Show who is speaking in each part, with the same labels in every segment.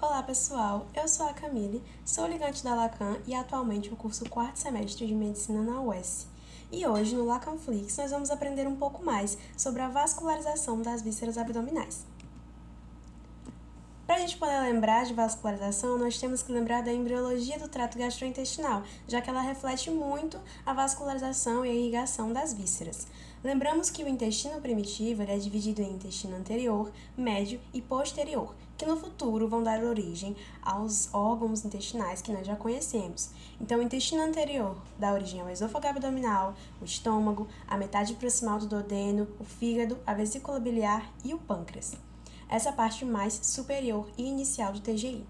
Speaker 1: Olá pessoal, eu sou a Camille, sou ligante da Lacan e atualmente eu curso o quarto semestre de Medicina na UES. E hoje no Lacanflix nós vamos aprender um pouco mais sobre a vascularização das vísceras abdominais. Para a gente poder lembrar de vascularização, nós temos que lembrar da embriologia do trato gastrointestinal, já que ela reflete muito a vascularização e a irrigação das vísceras. Lembramos que o intestino primitivo é dividido em intestino anterior, médio e posterior, que no futuro vão dar origem aos órgãos intestinais que nós já conhecemos. Então, o intestino anterior dá origem ao esôfago abdominal, o estômago, a metade proximal do duodeno, o fígado, a vesícula biliar e o pâncreas. Essa é a parte mais superior e inicial do TGI.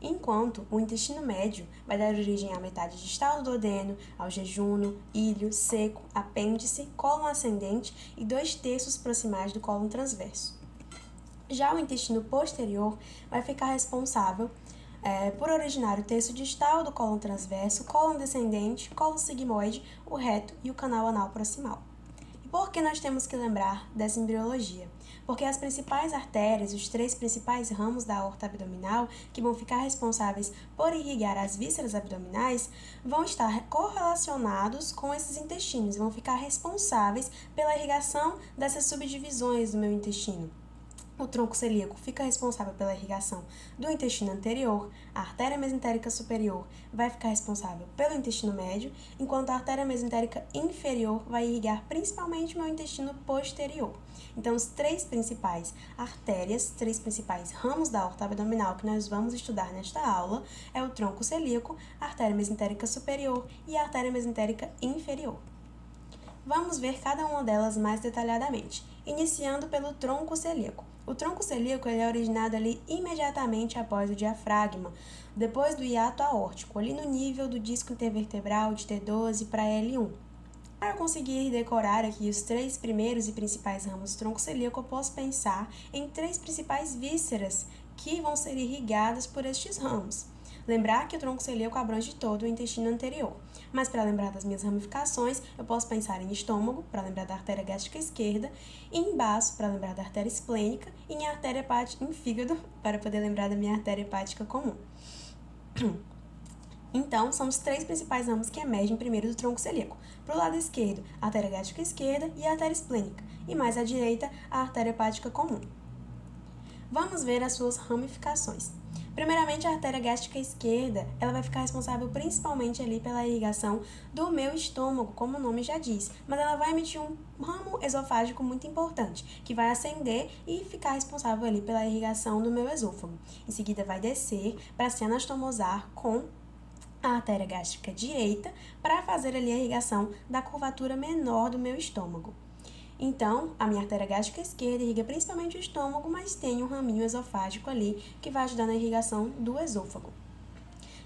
Speaker 1: Enquanto o intestino médio vai dar origem à metade distal do duodeno, ao jejunum, íleo, seco, apêndice, cólon ascendente e 2/3 proximais do cólon transverso. Já o intestino posterior vai ficar responsável por originar o terço distal do cólon transverso, cólon descendente, cólon sigmoide, o reto e o canal anal proximal. E por que nós temos que lembrar dessa embriologia? Porque as principais artérias, os 3 principais ramos da aorta abdominal, que vão ficar responsáveis por irrigar as vísceras abdominais, vão estar correlacionados com esses intestinos, vão ficar responsáveis pela irrigação dessas subdivisões do meu intestino. O tronco celíaco fica responsável pela irrigação do intestino anterior, a artéria mesentérica superior vai ficar responsável pelo intestino médio, enquanto a artéria mesentérica inferior vai irrigar principalmente o meu intestino posterior. Então, os 3 principais artérias, 3 principais ramos da aorta abdominal que nós vamos estudar nesta aula é o tronco celíaco, a artéria mesentérica superior e a artéria mesentérica inferior. Vamos ver cada uma delas mais detalhadamente, iniciando pelo tronco celíaco. O tronco celíaco é originado ali imediatamente após o diafragma, depois do hiato aórtico, ali no nível do disco intervertebral de T12 para L1. Para conseguir decorar aqui os 3 primeiros e principais ramos do tronco celíaco, eu posso pensar em 3 principais vísceras que vão ser irrigadas por estes ramos. Lembrar que o tronco celíaco abrange todo o intestino anterior. Mas para lembrar das minhas ramificações, eu posso pensar em estômago, para lembrar da artéria gástrica esquerda, em baço, para lembrar da artéria esplênica, e em artéria hepática, em fígado, para poder lembrar da minha artéria hepática comum. Então, são os 3 principais ramos que emergem primeiro do tronco celíaco. Para o lado esquerdo, a artéria gástrica esquerda e a artéria esplênica, e mais à direita, a artéria hepática comum. Vamos ver as suas ramificações. Primeiramente, a artéria gástrica esquerda, ela vai ficar responsável principalmente ali pela irrigação do meu estômago, como o nome já diz, mas ela vai emitir um ramo esofágico muito importante, que vai ascender e ficar responsável ali pela irrigação do meu esôfago. Em seguida, vai descer para se anastomosar com a artéria gástrica direita para fazer ali a irrigação da curvatura menor do meu estômago. Então, a minha artéria gástrica esquerda irriga principalmente o estômago, mas tem um raminho esofágico ali que vai ajudar na irrigação do esôfago.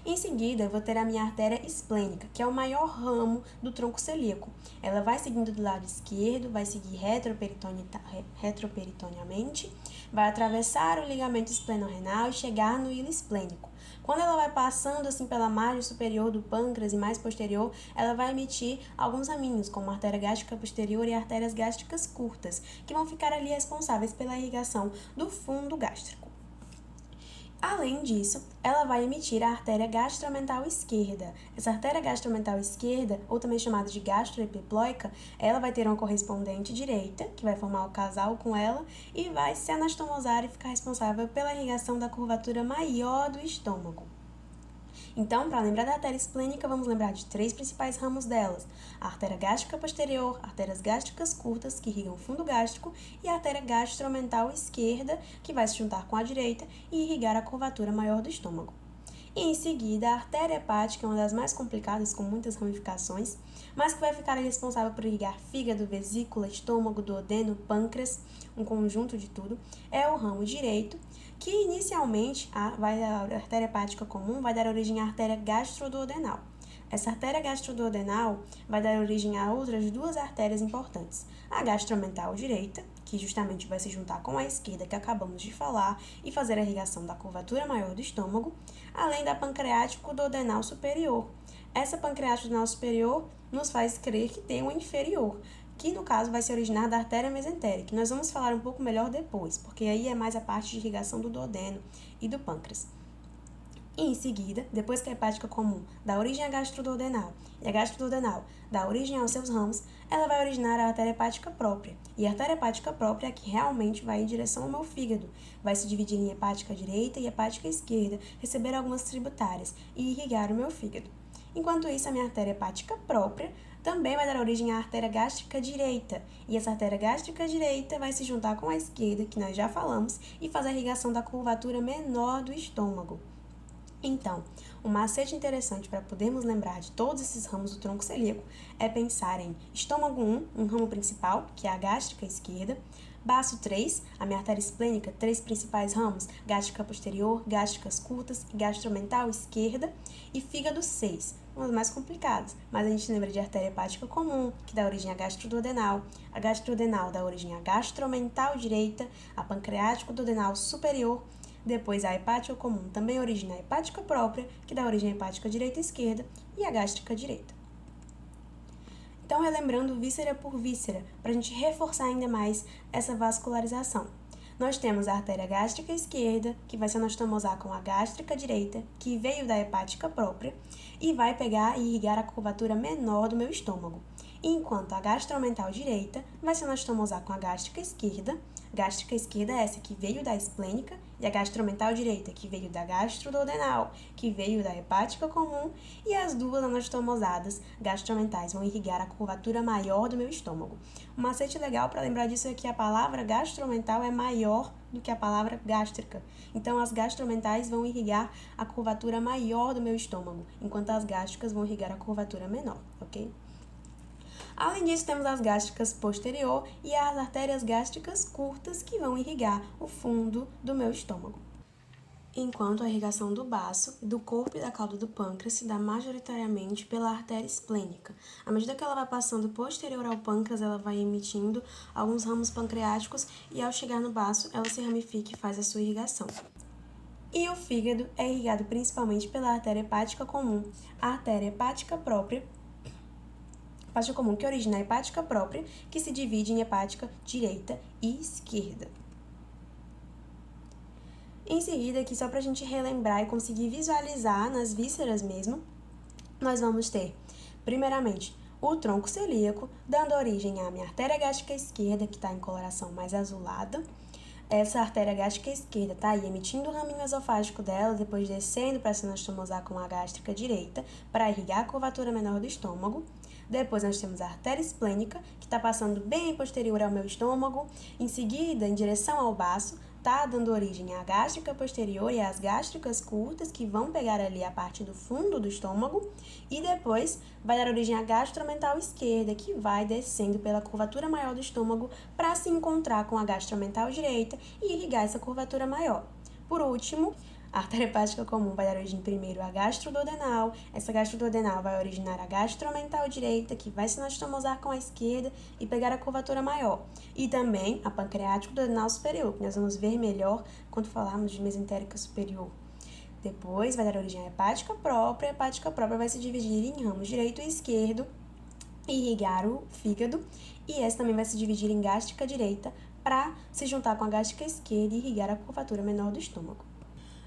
Speaker 1: Em seguida, eu vou ter a minha artéria esplênica, que é o maior ramo do tronco celíaco. Ela vai seguindo do lado esquerdo, vai seguir retroperitoneamente, vai atravessar o ligamento esplenorenal e chegar no hilo esplênico. Quando ela vai passando assim pela margem superior do pâncreas e mais posterior, ela vai emitir alguns raminhos, como a artéria gástrica posterior e artérias gástricas curtas, que vão ficar ali responsáveis pela irrigação do fundo gástrico. Além disso, ela vai emitir a artéria gastromental esquerda. Essa artéria gastromental esquerda, ou também chamada de gastroepiploica, ela vai ter uma correspondente direita, que vai formar o casal com ela, e vai se anastomosar e ficar responsável pela irrigação da curvatura maior do estômago. Então, para lembrar da artéria esplênica, vamos lembrar de 3 principais ramos delas: a artéria gástrica posterior, artérias gástricas curtas, que irrigam o fundo gástrico, e a artéria gastromental esquerda, que vai se juntar com a direita e irrigar a curvatura maior do estômago. E em seguida, a artéria hepática é uma das mais complicadas, com muitas ramificações, mas que vai ficar responsável por irrigar fígado, vesícula, estômago, duodeno, pâncreas, um conjunto de tudo, é o ramo direito, que inicialmente a artéria hepática comum vai dar origem à artéria gastroduodenal. Essa artéria gastroduodenal vai dar origem a outras 2 artérias importantes: a gastromental direita, que justamente vai se juntar com a esquerda que acabamos de falar e fazer a irrigação da curvatura maior do estômago, além da pancreático-duodenal superior. Essa pancreático-duodenal superior nos faz crer que tem uma inferior, que no caso vai se originar da artéria mesentérica, que nós vamos falar um pouco melhor depois, porque aí é mais a parte de irrigação do duodeno e do pâncreas. E em seguida, depois que a hepática comum dá origem à gastroduodenal e a gastroduodenal dá origem aos seus ramos, ela vai originar a artéria hepática própria. E a artéria hepática própria é que realmente vai em direção ao meu fígado. Vai se dividir em hepática direita e hepática esquerda, receber algumas tributárias e irrigar o meu fígado. Enquanto isso, a minha artéria hepática própria também vai dar origem à artéria gástrica direita. E essa artéria gástrica direita vai se juntar com a esquerda, que nós já falamos, e fazer a irrigação da curvatura menor do estômago. Então, um macete interessante para podermos lembrar de todos esses ramos do tronco celíaco é pensar em estômago 1, um ramo principal, que é a gástrica esquerda, baço 3, a minha artéria esplênica, 3 principais ramos, gástrica posterior, gástricas curtas e gastromental esquerda, e fígado 6, uma das mais complicadas, mas a gente lembra de artéria hepática comum, que dá origem à gastroduodenal, a gastroduodenal dá origem à gastromental direita, a pancreático-duodenal superior, depois a hepática comum também origina a hepática própria, que dá origem à hepática direita e esquerda, e a gástrica direita. Então, relembrando víscera por víscera, para a gente reforçar ainda mais essa vascularização. Nós temos a artéria gástrica esquerda, que vai se anastomosar com a gástrica direita, que veio da hepática própria, e vai pegar e irrigar a curvatura menor do meu estômago. Enquanto a gastromental direita vai se anastomosar com a gástrica esquerda é essa que veio da esplênica, e a gastromental direita, que veio da gastroduodenal, que veio da hepática comum, e as duas anastomosadas gastromentais vão irrigar a curvatura maior do meu estômago. Um macete legal para lembrar disso é que a palavra gastromental é maior do que a palavra gástrica. Então, as gastromentais vão irrigar a curvatura maior do meu estômago, enquanto as gástricas vão irrigar a curvatura menor, ok? Além disso, temos as gástricas posterior e as artérias gástricas curtas que vão irrigar o fundo do meu estômago. Enquanto a irrigação do baço, do corpo e da cauda do pâncreas se dá majoritariamente pela artéria esplênica. À medida que ela vai passando posterior ao pâncreas, ela vai emitindo alguns ramos pancreáticos e ao chegar no baço, ela se ramifica e faz a sua irrigação. E o fígado é irrigado principalmente pela artéria hepática comum, a artéria hepática própria, hepática comum que origina a hepática própria, que se divide em hepática direita e esquerda. Em seguida, aqui só para a gente relembrar e conseguir visualizar nas vísceras mesmo, nós vamos ter, primeiramente, o tronco celíaco, dando origem à minha artéria gástrica esquerda, que está em coloração mais azulada. Essa artéria gástrica esquerda está aí emitindo o raminho esofágico dela, depois descendo para se anastomosar com a gástrica direita, para irrigar a curvatura menor do estômago. Depois nós temos a artéria esplênica, que está passando bem posterior ao meu estômago. Em seguida, em direção ao baço, está dando origem à gástrica posterior e às gástricas curtas, que vão pegar ali a parte do fundo do estômago. E depois vai dar origem à gastromental esquerda, que vai descendo pela curvatura maior do estômago para se encontrar com a gastromental direita e irrigar essa curvatura maior. Por último, a artéria hepática comum vai dar origem primeiro à gastroduodenal. Essa gastroduodenal vai originar a gastromental direita, que vai se anastomosar com a esquerda e pegar a curvatura maior. E também a pancreático-duodenal superior, que nós vamos ver melhor quando falarmos de mesentérica superior. Depois vai dar origem à hepática própria. A hepática própria vai se dividir em ramos direito e esquerdo e irrigar o fígado. E essa também vai se dividir em gástrica direita para se juntar com a gástrica esquerda e irrigar a curvatura menor do estômago.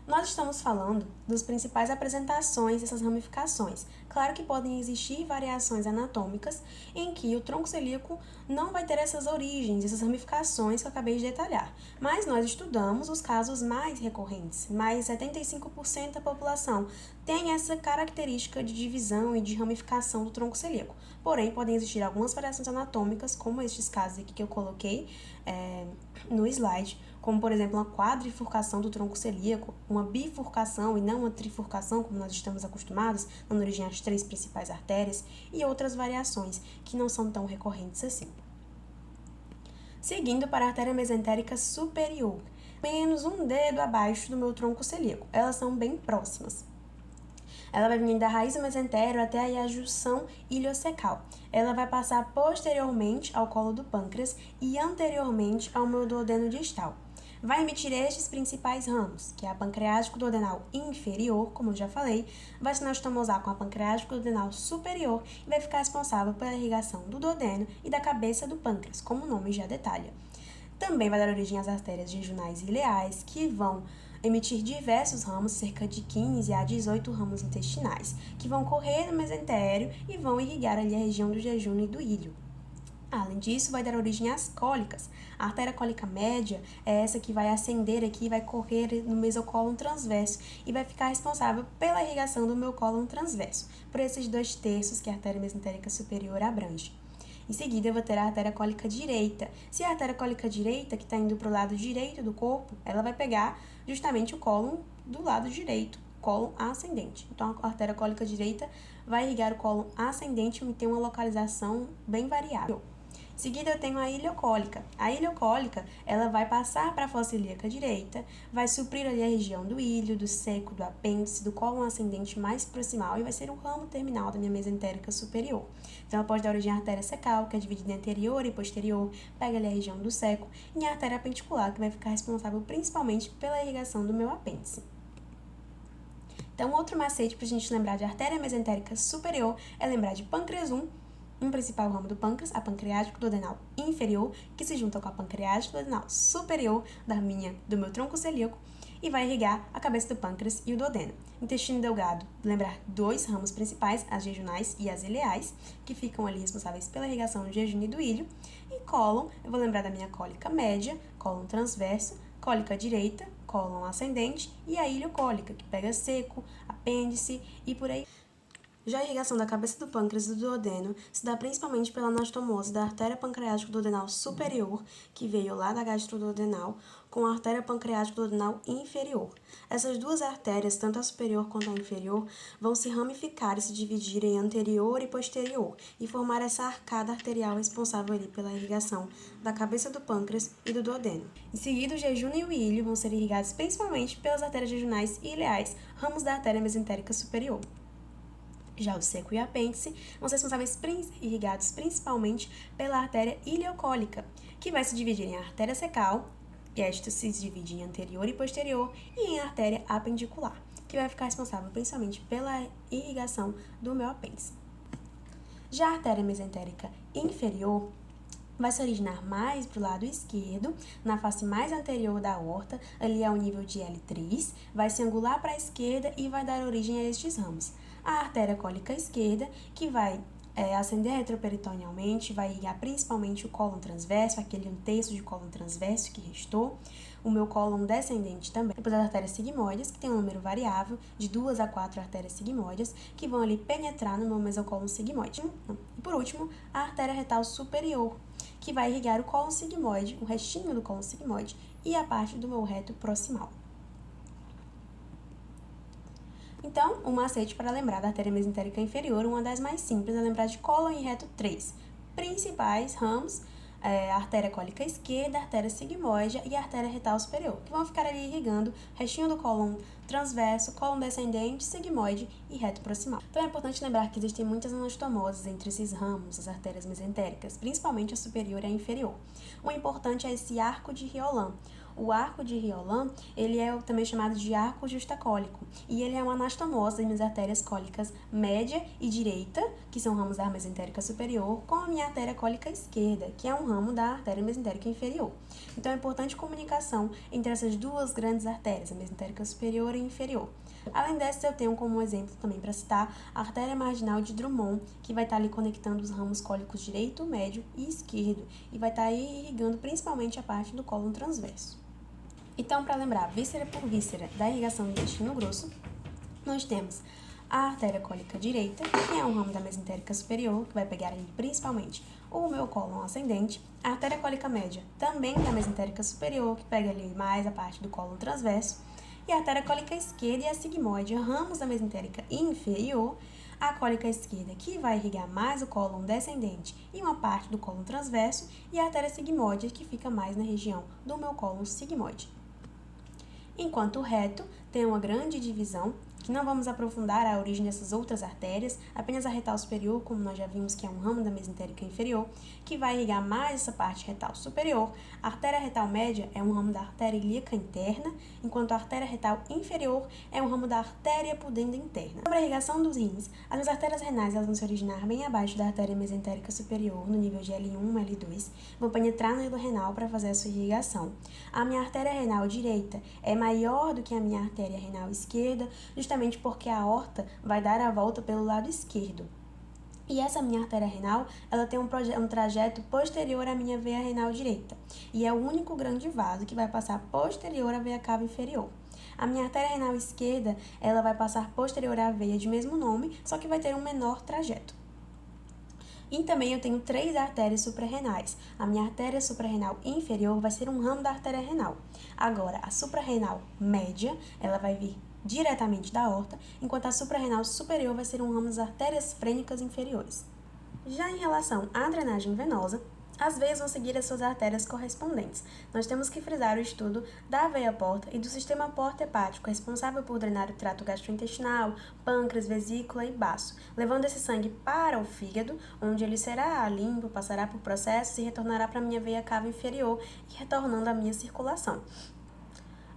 Speaker 1: Nós estamos falando das principais apresentações dessas ramificações. Claro que podem existir variações anatômicas em que o tronco celíaco não vai ter essas origens, essas ramificações que eu acabei de detalhar. Mas nós estudamos os casos mais recorrentes. Mais 75% da população tem essa característica de divisão e de ramificação do tronco celíaco. Porém, podem existir algumas variações anatômicas, como estes casos aqui que eu coloquei no slide, como, por exemplo, uma quadrifurcação do tronco celíaco, uma bifurcação e não uma trifurcação, como nós estamos acostumados, dando origem às 3 principais artérias, e outras variações que não são tão recorrentes assim. Seguindo para a artéria mesentérica superior, menos um dedo abaixo do meu tronco celíaco. Elas são bem próximas. Ela vai vir da raiz do mesentério até aí a junção iliocecal. Ela vai passar posteriormente ao colo do pâncreas e anteriormente ao meu duodeno distal. Vai emitir estes principais ramos, que é a pancreático-duodenal inferior, como eu já falei, vai se anastomosar com a pancreático-duodenal superior e vai ficar responsável pela irrigação do duodeno e da cabeça do pâncreas, como o nome já detalha. Também vai dar origem às artérias jejunais e ileais, que vão emitir diversos ramos, cerca de 15 a 18 ramos intestinais, que vão correr no mesentério e vão irrigar ali a região do jejum e do ilho. Além disso, vai dar origem às cólicas. A artéria cólica média é essa que vai ascender aqui, vai correr no mesocólon transverso e vai ficar responsável pela irrigação do meu cólon transverso, por esses 2/3 que a artéria mesentérica superior abrange. Em seguida, eu vou ter a artéria cólica direita. Se a artéria cólica direita, que está indo para o lado direito do corpo, ela vai pegar justamente o cólon do lado direito, cólon ascendente. Então, a artéria cólica direita vai irrigar o cólon ascendente e tem uma localização bem variável. Em seguida, eu tenho a ileocólica. A ileocólica, ela vai passar para a fossa ilíaca direita, vai suprir ali a região do ilho, do seco, do apêndice, do cólon ascendente mais proximal e vai ser o ramo terminal da minha mesentérica superior. Então, ela pode dar origem à artéria secal, que é dividida em anterior e posterior, pega ali a região do seco, e a artéria apenticular, que vai ficar responsável principalmente pela irrigação do meu apêndice. Então, outro macete para a gente lembrar de artéria mesentérica superior é lembrar de pâncreas 1, um principal ramo do pâncreas, a pancreático duodenal inferior, que se junta com a pancreático duodenal superior do meu tronco celíaco e vai irrigar a cabeça do pâncreas e o duodeno. Intestino delgado, lembrar 2 ramos principais, as jejunais e as ileais, que ficam ali responsáveis pela irrigação do jejum e do ilho. E cólon, eu vou lembrar da minha cólica média, cólon transverso, cólica direita, cólon ascendente e a ileocólica, que pega seco, apêndice e por aí. Já a irrigação da cabeça do pâncreas e do duodeno se dá principalmente pela anastomose da artéria pancreática duodenal superior, que veio lá da gastroduodenal, com a artéria pancreática duodenal inferior. Essas duas artérias, tanto a superior quanto a inferior, vão se ramificar e se dividir em anterior e posterior, e formar essa arcada arterial responsável ali pela irrigação da cabeça do pâncreas e do duodeno. Em seguida, o jejum e o ilho vão ser irrigados principalmente pelas artérias jejunais e ileais, ramos da artéria mesentérica superior. Já o seco e o apêndice vão ser responsáveis irrigados principalmente pela artéria ileocólica, que vai se dividir em artéria secal, e esta se divide em anterior e posterior, e em artéria apendicular, que vai ficar responsável principalmente pela irrigação do meu apêndice. Já a artéria mesentérica inferior vai se originar mais para o lado esquerdo, na face mais anterior da aorta, ali ao nível de L3, vai se angular para a esquerda e vai dar origem a estes ramos. A artéria cólica esquerda, que vai ascender retroperitonealmente, vai irrigar principalmente o cólon transverso, aquele 1/3 de cólon transverso que restou, o meu cólon descendente também. Depois as artérias sigmoides, que tem um número variável, de 2 a 4 artérias sigmoides, que vão ali penetrar no meu mesocólon sigmoide. E por último, a artéria retal superior, que vai irrigar o cólon sigmoide, o restinho do cólon sigmoide e a parte do meu reto proximal. Então, um macete para lembrar da artéria mesentérica inferior, uma das mais simples é lembrar de cólon e reto 3. Principais ramos, a artéria cólica esquerda, a artéria sigmoide e a artéria retal superior, que vão ficar ali irrigando o restinho do cólon transverso, cólon descendente, sigmoide e reto proximal. Então é importante lembrar que existem muitas anastomoses entre esses ramos, as artérias mesentéricas, principalmente a superior e a inferior. O importante é esse arco de Riolan. O arco de Riolan, ele é também chamado de arco justacólico, e ele é uma anastomose das minhas artérias cólicas média e direita, que são ramos da mesentérica superior, com a minha artéria cólica esquerda, que é um ramo da artéria mesentérica inferior. Então é importante comunicação entre essas duas grandes artérias, a mesentérica superior e inferior. Além dessa, eu tenho como exemplo também para citar a artéria marginal de Drummond, que vai estar ali conectando os ramos cólicos direito, médio e esquerdo, e vai estar aí irrigando principalmente a parte do cólon transverso. Então, para lembrar víscera por víscera da irrigação do intestino grosso, nós temos a artéria cólica direita, que é um ramo da mesentérica superior, que vai pegar ali principalmente o meu cólon ascendente. A artéria cólica média, também da mesentérica superior, que pega ali mais a parte do cólon transverso. E a artéria cólica esquerda e a sigmoide, ramos da mesentérica inferior. A cólica esquerda, que vai irrigar mais o cólon descendente e uma parte do cólon transverso. E a artéria sigmoide, que fica mais na região do meu cólon sigmoide. Enquanto o reto tem uma grande divisão, que não vamos aprofundar a origem dessas outras artérias, apenas a retal superior, como nós já vimos que é um ramo da mesentérica inferior, que vai irrigar mais essa parte retal superior. A artéria retal média é um ramo da artéria ilíaca interna, enquanto a artéria retal inferior é um ramo da artéria pudenda interna. Sobre a irrigação dos rins, as minhas artérias renais elas vão se originar bem abaixo da artéria mesentérica superior, no nível de L1, L2, vão penetrar no hilo renal para fazer a sua irrigação. A minha artéria renal direita é maior do que a minha artéria renal esquerda, justamente porque a aorta vai dar a volta pelo lado esquerdo. E essa minha artéria renal, ela tem um trajeto posterior à minha veia renal direita. E é o único grande vaso que vai passar posterior à veia cava inferior. A minha artéria renal esquerda, ela vai passar posterior à veia de mesmo nome, só que vai ter um menor trajeto. E também eu tenho 3 artérias suprarrenais. A minha artéria suprarrenal inferior vai ser um ramo da artéria renal. Agora, a suprarrenal média, ela vai vir diretamente da aorta, enquanto a suprarrenal superior vai ser um ramo das artérias frênicas inferiores. Já em relação à drenagem venosa, as veias vão seguir as suas artérias correspondentes. Nós temos que frisar o estudo da veia porta e do sistema porta-hepático, responsável por drenar o trato gastrointestinal, pâncreas, vesícula e baço, levando esse sangue para o fígado, onde ele será limpo, passará por processos e retornará para a minha veia cava inferior e retornando à minha circulação.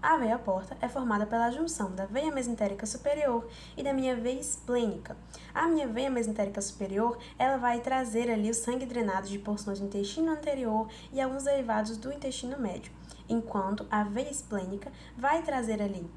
Speaker 1: A veia porta é formada pela junção da veia mesentérica superior e da minha veia esplênica. A minha veia mesentérica superior, ela vai trazer ali o sangue drenado de porções do intestino anterior e alguns derivados do intestino médio, enquanto a veia esplênica vai trazer ali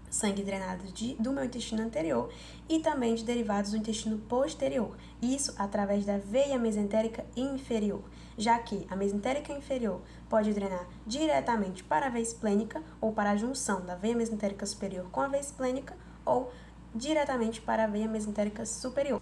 Speaker 1: sangue drenado do meu intestino anterior e também de derivados do intestino posterior, isso através da veia mesentérica inferior, já que a mesentérica inferior pode drenar diretamente para a veia esplênica ou para a junção da veia mesentérica superior com a veia esplênica ou diretamente para a veia mesentérica superior.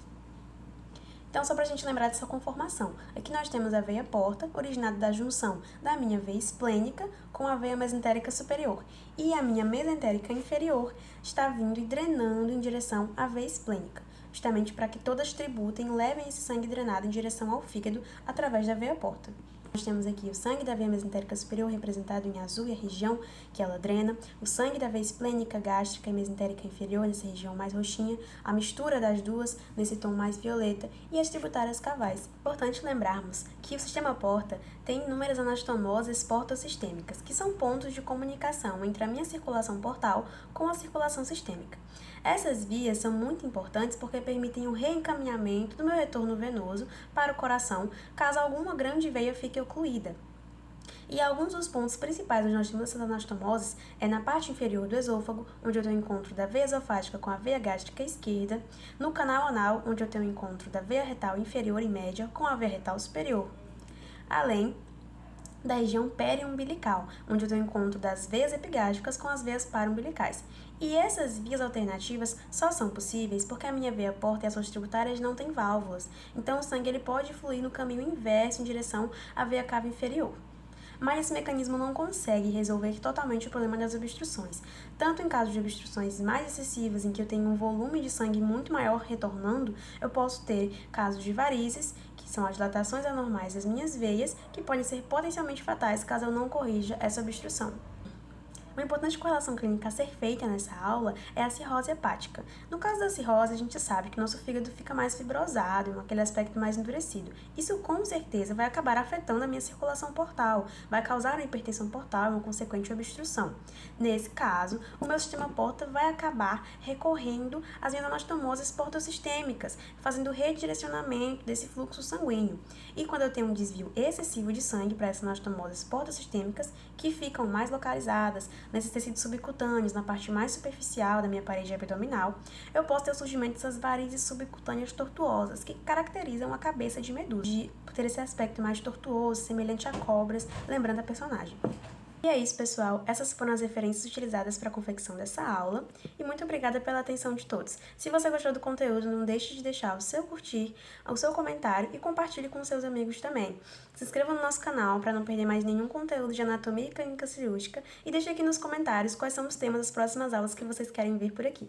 Speaker 1: Então, só para a gente lembrar dessa conformação, aqui nós temos a veia porta, originada da junção da minha veia esplênica com a veia mesentérica superior, e a minha mesentérica inferior está vindo e drenando em direção à veia esplênica, justamente para que todas tributem e levem esse sangue drenado em direção ao fígado através da veia porta. Nós temos aqui o sangue da veia mesentérica superior representado em azul e a região que ela drena, o sangue da veia esplênica, gástrica e mesentérica inferior nessa região mais roxinha, a mistura das duas nesse tom mais violeta e as tributárias cavais. Importante lembrarmos que o sistema porta tem inúmeras anastomoses portosistêmicas, que são pontos de comunicação entre a minha circulação portal com a circulação sistêmica. Essas vias são muito importantes porque permitem o reencaminhamento do meu retorno venoso para o coração, caso alguma grande veia fique ocluída. E alguns dos pontos principais onde nós temos essas anastomoses é na parte inferior do esôfago, onde eu tenho o encontro da veia esofágica com a veia gástrica esquerda, no canal anal, onde eu tenho o encontro da veia retal inferior e média com a veia retal superior, além da região periumbilical, onde eu tenho o encontro das veias epigástricas com as veias paraumbilicais. E essas vias alternativas só são possíveis porque a minha veia porta e as suas tributárias não têm válvulas, então o sangue ele pode fluir no caminho inverso em direção à veia cava inferior. Mas esse mecanismo não consegue resolver totalmente o problema das obstruções. Tanto em casos de obstruções mais excessivas, em que eu tenho um volume de sangue muito maior retornando, eu posso ter casos de varizes, que são as dilatações anormais das minhas veias, que podem ser potencialmente fatais caso eu não corrija essa obstrução. Uma importante correlação clínica a ser feita nessa aula é a cirrose hepática. No caso da cirrose, a gente sabe que nosso fígado fica mais fibrosado, com aquele aspecto mais endurecido. Isso com certeza vai acabar afetando a minha circulação portal, vai causar uma hipertensão portal e uma consequente obstrução. Nesse caso, o meu sistema porta vai acabar recorrendo às minhas anastomoses portosistêmicas, fazendo redirecionamento desse fluxo sanguíneo. E quando eu tenho um desvio excessivo de sangue para essas anastomoses portosistêmicas, que ficam mais localizadas nesses tecidos subcutâneos, na parte mais superficial da minha parede abdominal, eu posso ter o surgimento dessas varizes subcutâneas tortuosas, que caracterizam a cabeça de Medusa, por ter esse aspecto mais tortuoso, semelhante a cobras, lembrando a personagem. E é isso, pessoal. Essas foram as referências utilizadas para a confecção dessa aula. E muito obrigada pela atenção de todos. Se você gostou do conteúdo, não deixe de deixar o seu curtir, o seu comentário e compartilhe com seus amigos também. Se inscreva no nosso canal para não perder mais nenhum conteúdo de anatomia e clínica cirúrgica e deixe aqui nos comentários quais são os temas das próximas aulas que vocês querem ver por aqui.